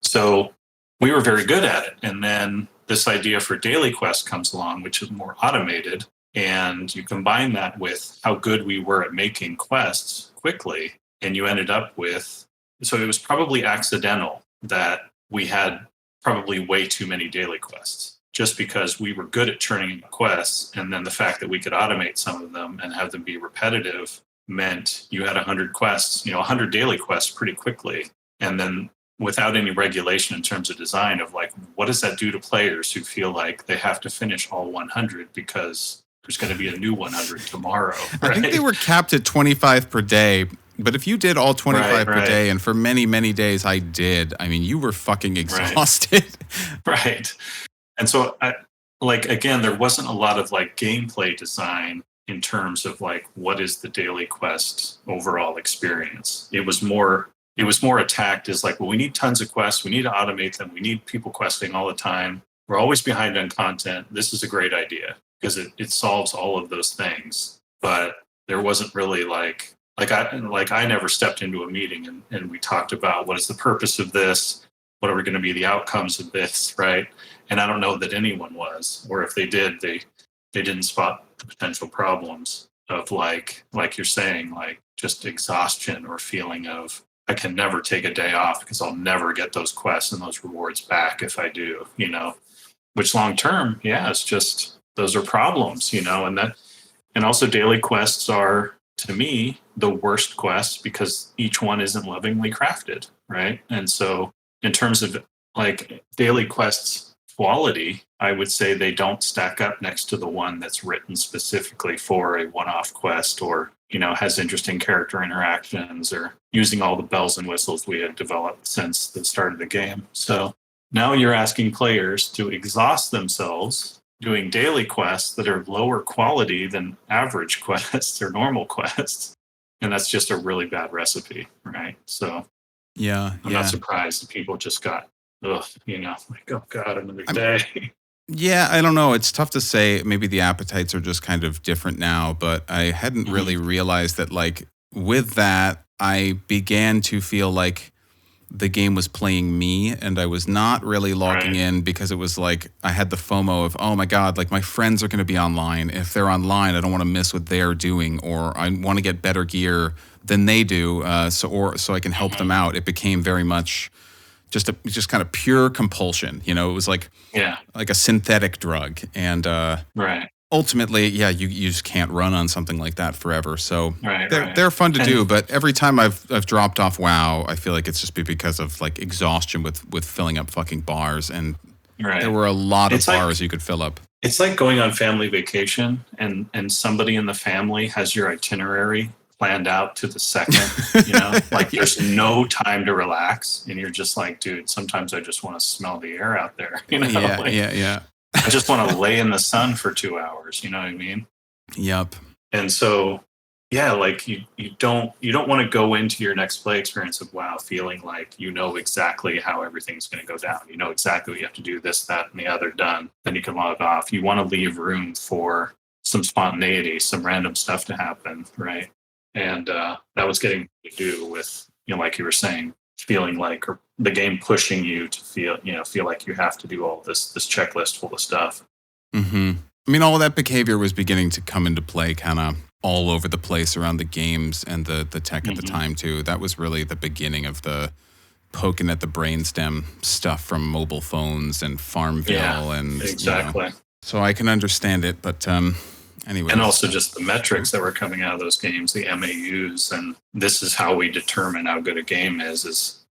So we were very good at it. And then this idea for daily quest comes along, which is more automated. And you combine that with how good we were at making quests quickly, and you ended up with, so it was probably accidental that we had probably way too many daily quests, just because we were good at churning quests. And then the fact that we could automate some of them and have them be repetitive meant you had 100 quests, 100 daily quests pretty quickly. And then without any regulation in terms of design of what does that do to players who feel like they have to finish all 100 because there's going to be a new 100 tomorrow. Right? I think they were capped at 25 per day. But if you did all 25 per day, and for many, many days I did, I mean, you were fucking exhausted. Right. And so, again, there wasn't a lot of gameplay design in terms of what is the daily quest overall experience. It was more attacked as well, we need tons of quests. We need to automate them. We need people questing all the time. We're always behind on content. This is a great idea because it solves all of those things. But there wasn't really I never stepped into a meeting and we talked about what is the purpose of this, what are going to be the outcomes of this, right? And I don't know that anyone was, or if they did, they didn't spot the potential problems of like you're saying, just exhaustion or feeling of I can never take a day off because I'll never get those quests and those rewards back if I do, which long term, it's just those are problems, and also daily quests are to me, the worst quests because each one isn't lovingly crafted, right? And so, in terms of like daily quests quality, I would say they don't stack up next to the one that's written specifically for a one-off quest, or has interesting character interactions, or using all the bells and whistles we have developed since the start of the game. So now you're asking players to exhaust themselves doing daily quests that are lower quality than average quests or normal quests. And that's just a really bad recipe, right? So I'm not surprised that people just got, like, oh God, another day. Yeah, I don't know. It's tough to say. Maybe the appetites are just kind of different now, but I hadn't really realized that, like, with that, I began to feel like the game was playing me, and I was not really logging in because it was like I had the FOMO of, oh my God, like my friends are going to be online. If they're online, I don't want to miss what they're doing, or I want to get better gear than they do, so I can help them out. It became very much just kind of pure compulsion. It was like a synthetic drug, and ultimately, you just can't run on something like that forever. So they're fun to do, but every time I've dropped off WoW, I feel like it's just because of like exhaustion with filling up fucking bars, and there were a lot of bars you could fill up. It's like going on family vacation, and somebody in the family has your itinerary planned out to the second. Like there's no time to relax, and you're just like, dude, sometimes I just want to smell the air out there. Yeah. I just want to lay in the sun for 2 hours. You know what I mean? Yep. And so, like you don't want to go into your next play experience of WoW feeling like exactly how everything's going to go down. You know exactly what you have to do, this, that, and the other, done. Then you can log off. You want to leave room for some spontaneity, some random stuff to happen, right? And that was getting to do with, like you were saying, feeling like, or the game pushing you to feel like you have to do all this checklist full of stuff. Mm-hmm. I mean, all of that behavior was beginning to come into play kind of all over the place around the games and the tech at the time too. That was really the beginning of the poking at the brainstem stuff from mobile phones and Farmville and exactly. So I can understand it, but anyway. And also just the metrics that were coming out of those games, the MAUs, and this is how we determine how good a game is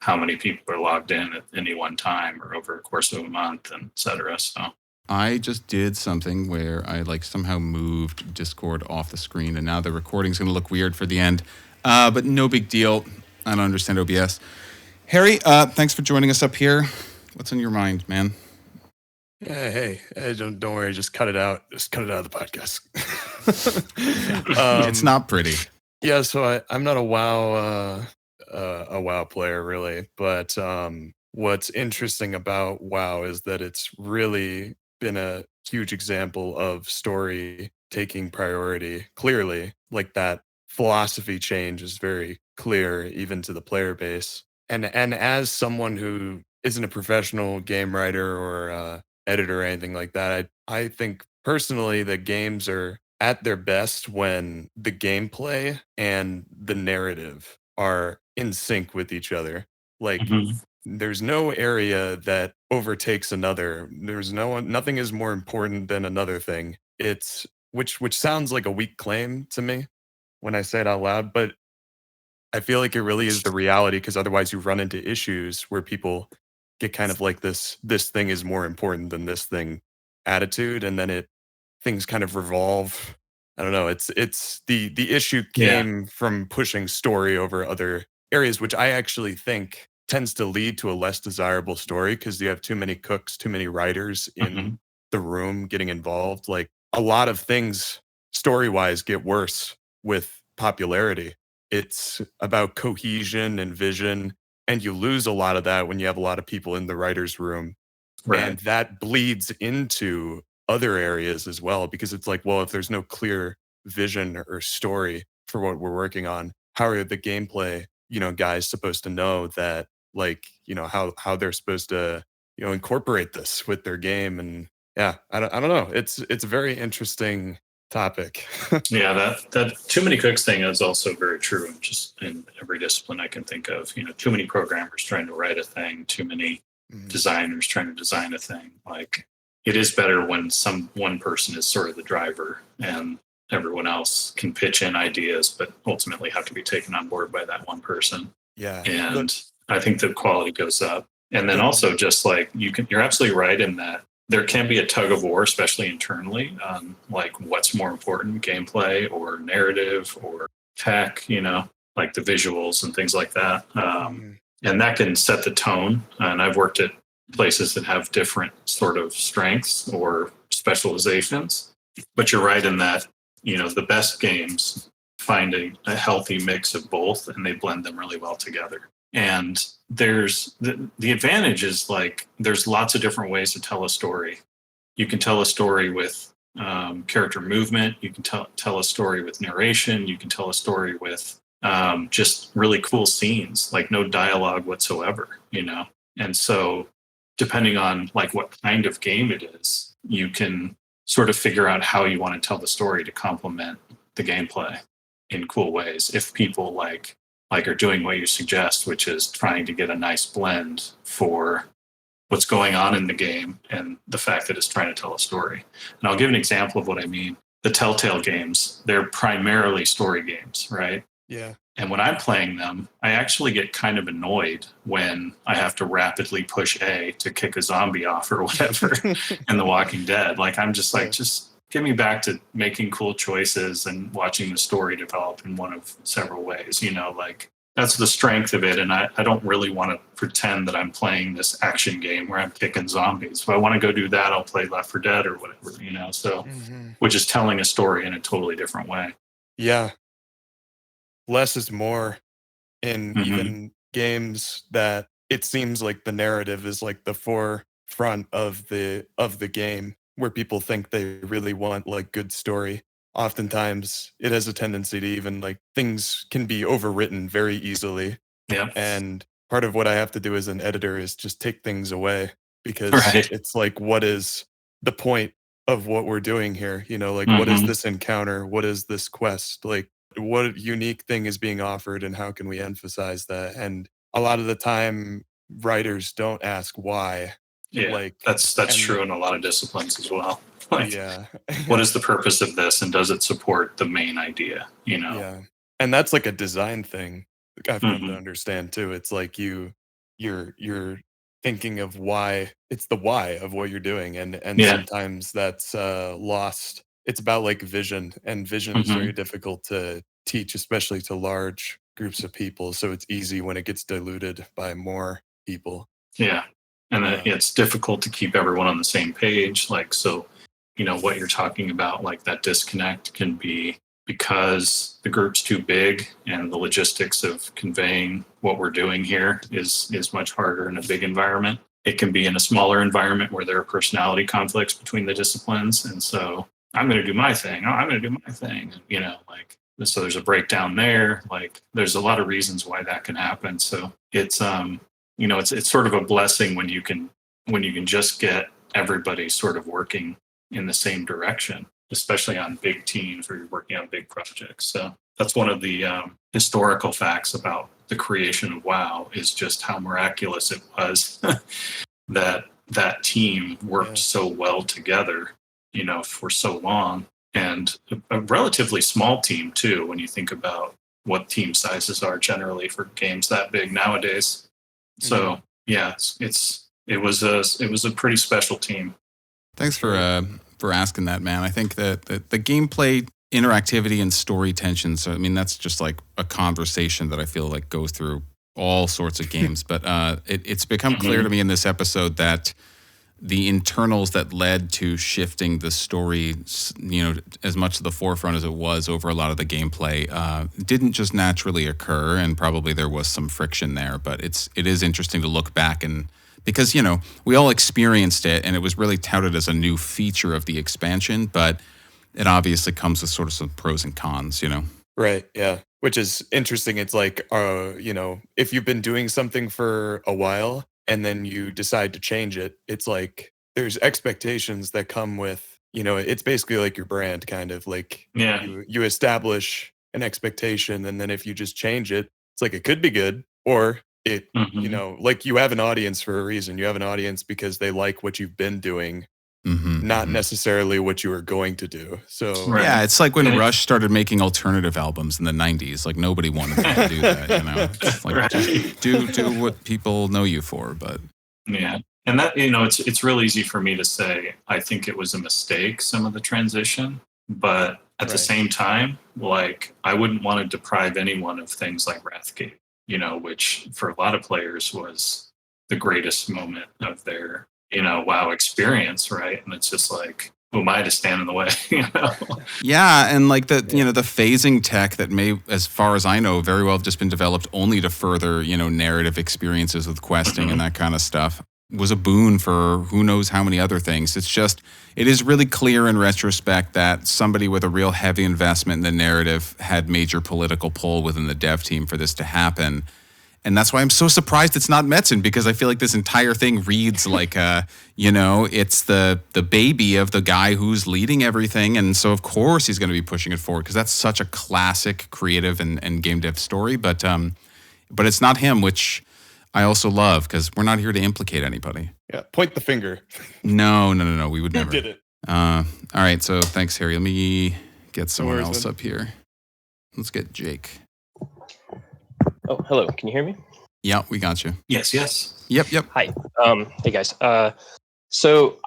how many people are logged in at any one time or over a course of a month, and et cetera. So I just did something where I somehow moved Discord off the screen, and now the recording's going to look weird for the end. But no big deal. I don't understand OBS. Harry, thanks for joining us up here. What's on your mind, man? Yeah, hey, don't worry. Just cut it out. Just cut it out of the podcast. It's not pretty. Yeah, so I'm not a WoW player really, but what's interesting about WoW is that it's really been a huge example of story taking priority. Clearly, like that philosophy change is very clear even to the player base. And as someone who isn't a professional game writer or editor or anything like that, I think personally that games are at their best when the gameplay and the narrative are in sync with each other. Like there's no area that overtakes another. Nothing is more important than another thing. It's which sounds like a weak claim to me when I say it out loud, but I feel like it really is the reality, because otherwise you run into issues where people get kind of like this thing is more important than this thing attitude, and then things kind of revolve. I don't know. It's the issue came from pushing story over other areas, which I actually think tends to lead to a less desirable story, because you have too many cooks, too many writers in the room getting involved. Like a lot of things story-wise get worse with popularity. It's about cohesion and vision, and you lose a lot of that when you have a lot of people in the writer's room. Right. And that bleeds into other areas as well, because it's like, well, if there's no clear vision or story for what we're working on, how are the gameplay, guys supposed to know that, like, how they're supposed to, incorporate this with their game? And yeah, I don't know. It's a very interesting topic. Yeah, that too many cooks thing is also very true, just in every discipline I can think of. Too many programmers trying to write a thing, too many designers trying to design a thing. Like, it is better when one person is sort of the driver, and everyone else can pitch in ideas, but ultimately have to be taken on board by that one person. Yeah. And I think the quality goes up. And then The- also just like you're absolutely right in that there can be a tug of war, especially internally, on like what's more important, gameplay or narrative or tech, like the visuals and things like that. And that can set the tone. And I've worked at places that have different sort of strengths or specializations. But you're right in that, the best games find a healthy mix of both and they blend them really well together. And there's the advantage is like there's lots of different ways to tell a story. You can tell a story with character movement. You can tell a story with narration. You can tell a story with just really cool scenes, like no dialogue whatsoever, And so, depending on like what kind of game it is, you can sort of figure out how you want to tell the story to complement the gameplay in cool ways. If people like are doing what you suggest, which is trying to get a nice blend for what's going on in the game and the fact that it's trying to tell a story. And I'll give an example of what I mean. The Telltale games, they're primarily story games, right? Yeah. And when I'm playing them, I actually get kind of annoyed when I have to rapidly push A to kick a zombie off or whatever in The Walking Dead. Like, I'm just like, just get me back to making cool choices and watching the story develop in one of several ways, like that's the strength of it. And I don't really want to pretend that I'm playing this action game where I'm kicking zombies. If I want to go do that, I'll play Left 4 Dead or whatever, so which is telling a story in a totally different way. Yeah. Less is more in even games that it seems like the narrative is like the forefront of the game, where people think they really want like good story. Oftentimes it has a tendency to even like things can be overwritten very easily. Yeah. And part of what I have to do as an editor is just take things away, because Right. it's like, what is the point of what we're doing here? Like, what is this encounter? What is this quest? Like, what unique thing is being offered and how can we emphasize that? And a lot of the time writers don't ask why. Yeah, Like, that's true in a lot of disciplines as well. Like, yeah. what is the purpose of this, and does it support the main idea? Yeah. And that's like a design thing I've come to understand too. It's like you're thinking of why. It's the why of what you're doing, and Yeah. sometimes that's lost. It's about like vision, and vision is very difficult to teach, especially to large groups of people. So it's easy when it gets diluted by more people. Yeah. And it's difficult to keep everyone on the same page. Like, so, what you're talking about, like that disconnect can be because the group's too big and the logistics of conveying what we're doing here is much harder in a big environment. It can be in a smaller environment where there are personality conflicts between the disciplines. And so I'm going to do my thing. Oh, I'm going to do my thing. Like, so there's a breakdown there. Like, there's a lot of reasons why that can happen. So it's, it's sort of a blessing when you can just get everybody sort of working in the same direction, especially on big teams where you're working on big projects. So that's one of the historical facts about the creation of WoW, is just how miraculous it was that team worked so well together, for so long, and a relatively small team too, when you think about what team sizes are generally for games that big nowadays. So yeah, it was a pretty special team. Thanks for asking that, man. I think that the gameplay interactivity and story tensions, I mean, that's just like a conversation that I feel like goes through all sorts of games. But it's become clear to me in this episode that the internals that led to shifting the story, as much to the forefront as it was over a lot of the gameplay, didn't just naturally occur, and probably there was some friction there. But it is interesting to look back, and because we all experienced it, and it was really touted as a new feature of the expansion, but it obviously comes with sort of some pros and cons. Right. Yeah. Which is interesting. It's like, if you've been doing something for a while and then you decide to change it, it's like there's expectations that come with, it's basically like your brand, kind of like, you establish an expectation, and then if you just change it, it's like it could be good, or it, like you have an audience for a reason. You have an audience because they like what you've been doing, not necessarily what you were going to do. So Right. Yeah, it's like when Rush started making alternative albums in the 90s. Like nobody wanted them to do that, you know. It's like Right. do what people know you for, but Yeah. And that, it's real easy for me to say, I think it was a mistake, some of the transition. But at the Right. same time, like, I wouldn't want to deprive anyone of things like Wrathgate, which for a lot of players was the greatest moment of their, WoW experience, right? And it's just like, who am I to stand in the way, yeah, and like the the phasing tech that may, as far as I know, very well have just been developed only to further narrative experiences with questing and that kind of stuff, was a boon for who knows how many other things. It is really clear in retrospect that somebody with a real heavy investment in the narrative had major political pull within the dev team for this to happen. And that's why I'm so surprised it's not Metzen, because I feel like this entire thing reads like it's the baby of the guy who's leading everything. And so of course he's going to be pushing it forward, because that's such a classic creative and game dev story. But it's not him, which I also love, because we're not here to implicate anybody. Yeah, point the finger. No. We would never. Who did it? All right, so thanks, Harry. Let me get someone worries, else man. up here. Let's get Jake. Oh, hello. Can you hear me? Yeah, we got you. Yes. Yep. Hi. Hey, guys. So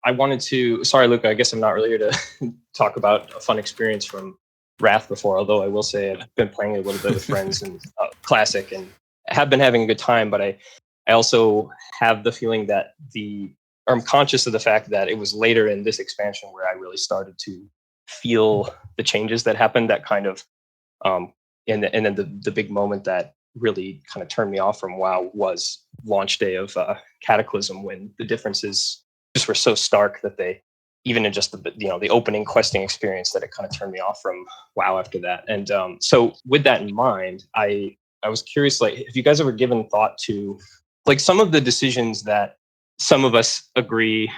I wanted to... Sorry, Luca. I guess I'm not really here to talk about a fun experience from Wrath before, although I will say I've been playing it a little bit with friends and Classic, and have been having a good time, but I also have the feeling that I'm conscious of the fact that it was later in this expansion where I really started to feel the changes that happened, that kind of... And then the big moment that really kind of turned me off from WoW was launch day of Cataclysm, when the differences just were so stark that they, even in just the opening questing experience, that it kind of turned me off from WoW after that. And so with that in mind, I was curious, like, if you guys ever given thought to, like, some of the decisions that some of us agree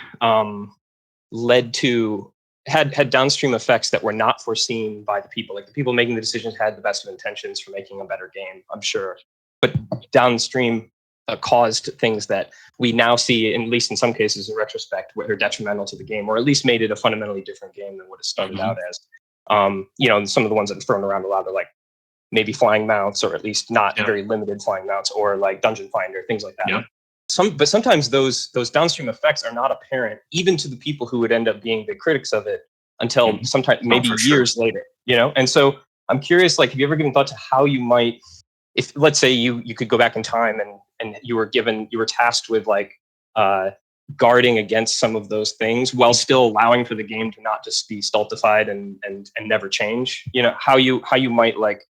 led to had downstream effects that were not foreseen by the people. Like, the people making the decisions had the best of intentions for making a better game, I'm sure, but downstream caused things that we now see, at least in some cases in retrospect, were detrimental to the game, or at least made it a fundamentally different game than what it started out as. Some of the ones that are thrown around a lot are like maybe flying mounts, or at least not very limited flying mounts, or like Dungeon Finder, things like that. Yeah. But sometimes those downstream effects are not apparent, even to the people who would end up being the critics of it, until sometimes maybe years later. And so I'm curious, like, have you ever given thought to how you might, if let's say you could go back in time and you were tasked with like guarding against some of those things while still allowing for the game to not just be stultified and never change. How you might like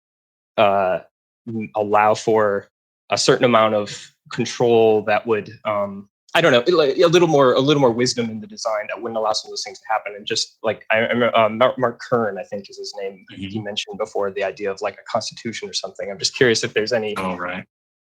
allow for a certain amount of control that would I don't know, a little more wisdom in the design that wouldn't allow some of those things to happen. And just like I remember Mark Kern, I think is his name. He mentioned before the idea of like a constitution or something. I'm just curious if there's any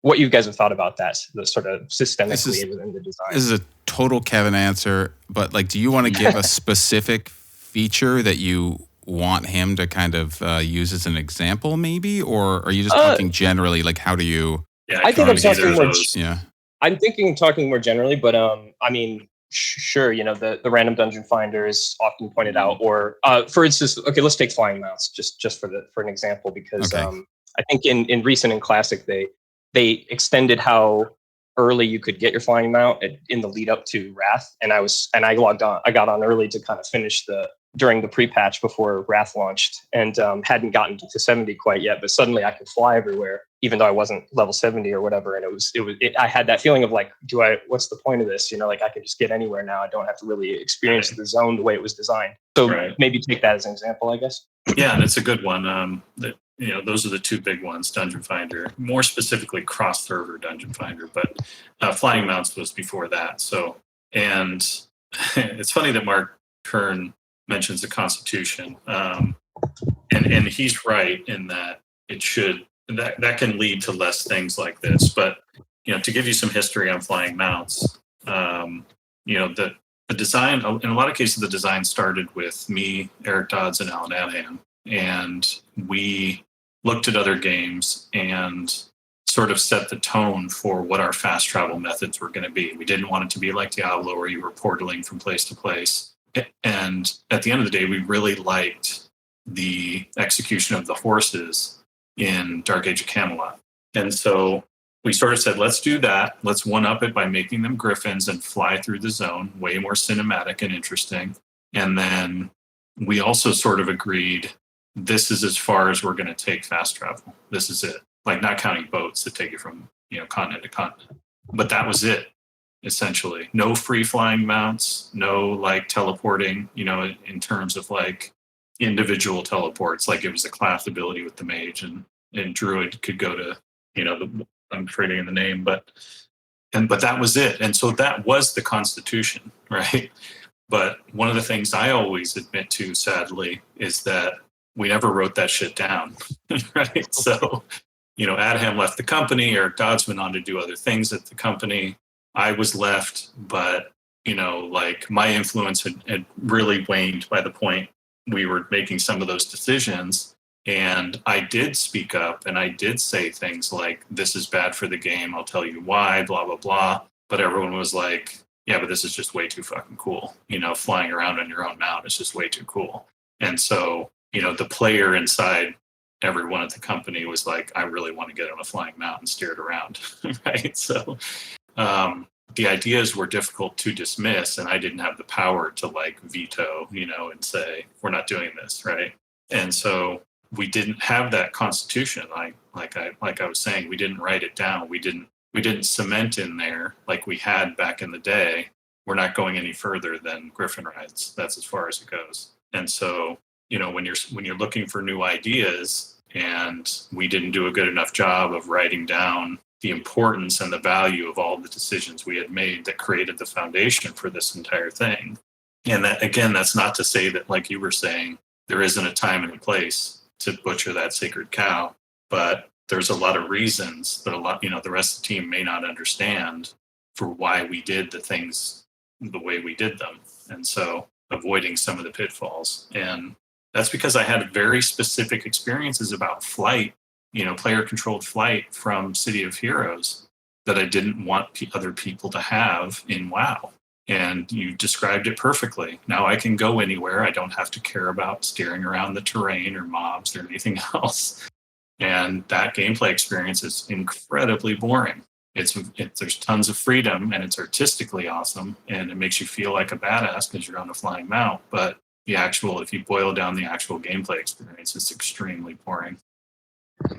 what you guys have thought about that, the sort of systemically within the design. This is a total Kevin answer, but like, do you want to give a specific feature that you want him to kind of use as an example, maybe, or are you just talking generally? Like, how do you? Yeah, I think I'm talking more. Yeah, I'm talking more generally, but I mean, sure, the random dungeon finder is often pointed out, or for instance, okay, let's take flying mounts just for an example, because I think in recent and classic they extended how early you could get your flying mount in the lead up to Wrath, and I got on early to kind of finish during the pre-patch before Wrath launched, and hadn't gotten to 70 quite yet, but suddenly I could fly everywhere, even though I wasn't level 70 or whatever. And I had that feeling of like, what's the point of this? like I could just get anywhere now. I don't have to really experience the zone the way it was designed. So maybe take that as an example, I guess. Yeah, and it's a good one. Those are the two big ones, Dungeon Finder, more specifically cross-server Dungeon Finder, but Flying Mounts was before that. So, and it's funny that Mark Kern mentions the Constitution, and he's right in that it should that can lead to less things like this. But to give you some history on Flying Mounts, the design, in a lot of cases, the design started with me, Eric Dodds, and Alan Adham, and we looked at other games and sort of set the tone for what our fast travel methods were going to be. We didn't want it to be like Diablo where you were portaling from place to place. And at the end of the day, we really liked the execution of the horses in Dark Age of Camelot. And so we sort of said, let's do that. Let's one-up it by making them griffins and fly through the zone, way more cinematic and interesting. And then we also sort of agreed, this is as far as we're going to take fast travel. This is it. Like, not counting boats that take you from, continent to continent. But that was it, essentially. No free flying mounts, no like teleporting, in terms of like individual teleports. Like, it was a class ability with the mage, and druid could go to, I'm forgetting the name, but that was it. And so that was the Constitution, right? But one of the things I always admit to, sadly, is that we never wrote that shit down, right? So, Adham left the company, Eric Dodds went on to do other things at the company. I was left, but, like, my influence had really waned by the point we were making some of those decisions. And I did speak up and I did say things like, this is bad for the game, I'll tell you why, blah, blah, blah. But everyone was like, yeah, but this is just way too fucking cool. Flying around on your own mount is just way too cool. And so, the player inside everyone at the company was like, I really want to get on a flying mount and steer it around, right? So the ideas were difficult to dismiss, and I didn't have the power to like veto, and say, we're not doing this, right? And so we didn't have that constitution. Like I was saying, we didn't write it down. We didn't cement in there like we had back in the day. We're not going any further than Griffin rides. That's as far as it goes. And so, when you're looking for new ideas, and we didn't do a good enough job of writing down the importance and the value of all the decisions we had made that created the foundation for this entire thing. And that, again, that's not to say that, like you were saying, there isn't a time and a place to butcher that sacred cow, but there's a lot of reasons that the rest of the team may not understand for why we did the things the way we did them. And so avoiding some of the pitfalls. And that's because I had very specific experiences about flight, player controlled flight from City of Heroes that I didn't want other people to have in WoW. And you described it perfectly. Now I can go anywhere. I don't have to care about steering around the terrain or mobs or anything else. And that gameplay experience is incredibly boring. There's tons of freedom, and it's artistically awesome, and it makes you feel like a badass because you're on a flying mount. But if you boil down the actual gameplay experience, it's extremely boring.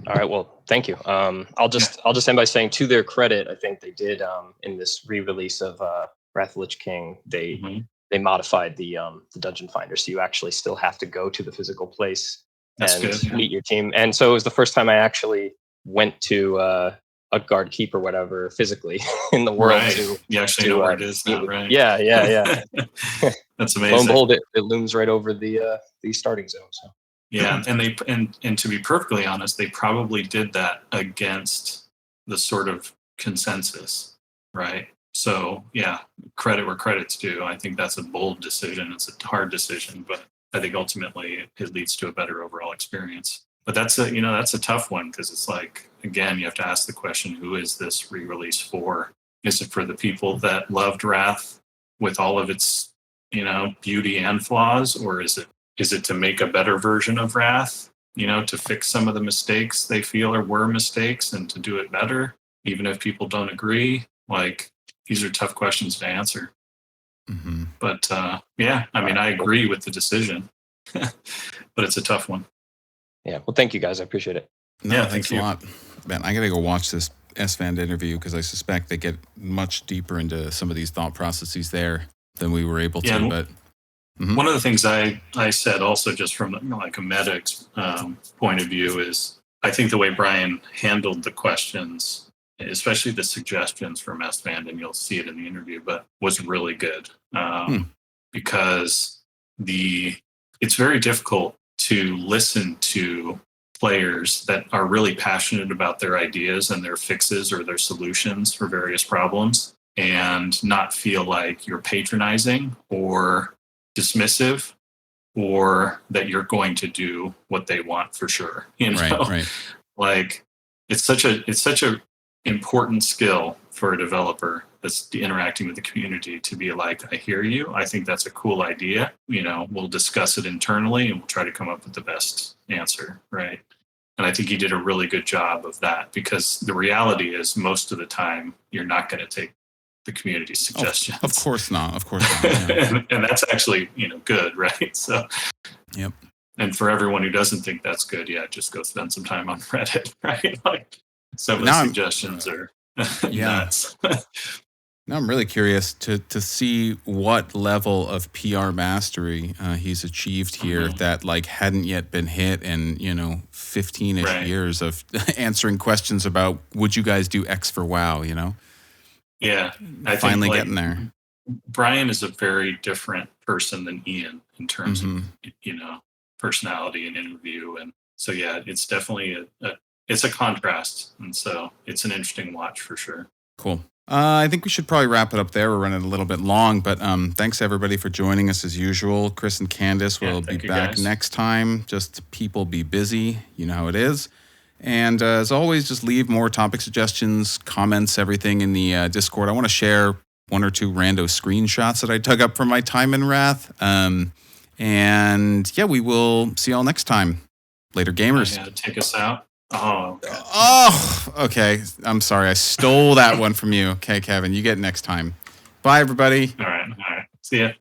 All right. Well, thank you. I'll just end by saying, to their credit, I think they did in this re-release of Wrath of the Lich King, they modified the dungeon finder, so you actually still have to go to the physical place meet your team. And so it was the first time I actually went to a guard keep or whatever physically in the world. Right. You actually know where it is now, right? Yeah. That's amazing. Lo and behold, it looms right over the starting zone. So. Yeah, and to be perfectly honest, they probably did that against the sort of consensus, right? So yeah, credit where credit's due. I think that's a bold decision. It's a hard decision, but I think ultimately it leads to a better overall experience. But that's a tough one, because it's like, again, you have to ask the question, who is this re-release for? Is it for the people that loved Wrath with all of its, beauty and flaws, or is it to make a better version of Wrath, to fix some of the mistakes they feel were mistakes and to do it better, even if people don't agree? Like, these are tough questions to answer. Mm-hmm. But I agree with the decision, but it's a tough one. Yeah. Well, thank you guys. I appreciate it. No, thanks a lot. Man, I got to go watch this SVAN interview, because I suspect they get much deeper into some of these thought processes there than we were able to. But one of the things I said also, just from like a meta point of view, is I think the way Brian handled the questions, especially the suggestions from SVAN, and you'll see it in the interview, but was really good. Because it's very difficult to listen to players that are really passionate about their ideas and their fixes or their solutions for various problems, and not feel like you're patronizing or dismissive, or that you're going to do what they want for sure. Right. Like, it's such a important skill for a developer that's interacting with the community to be like, I hear you. I think that's a cool idea. We'll discuss it internally and we'll try to come up with the best answer, right? And I think he did a really good job of that, because the reality is most of the time you're not going to take the community's suggestions. Of course not. Of course not. Yeah. and that's actually, good, right? So, yep. And for everyone who doesn't think that's good, just go spend some time on Reddit, right? Like some of the suggestions are nuts. Now I'm really curious to see what level of PR mastery he's achieved here that like hadn't yet been hit in 15-ish years of answering questions about would you guys do X for WoW? Yeah, I finally think, getting there. Brian is a very different person than Ian in terms of personality and interview, and so it's definitely it's a contrast, and so it's an interesting watch for sure. Cool. I think we should probably wrap it up there. We're running a little bit long, but thanks everybody for joining us as usual. Chris and Candace will be back next time. Just people be busy. You know how it is. And as always, just leave more topic suggestions, comments, everything in the Discord. I want to share 1 or 2 rando screenshots that I dug up from my time in Wrath. And we will see y'all next time. Later, gamers. Take us out. Oh, God. Oh, okay. I'm sorry. I stole that one from you. Okay, Kevin, you get it next time. Bye, everybody. All right. See ya.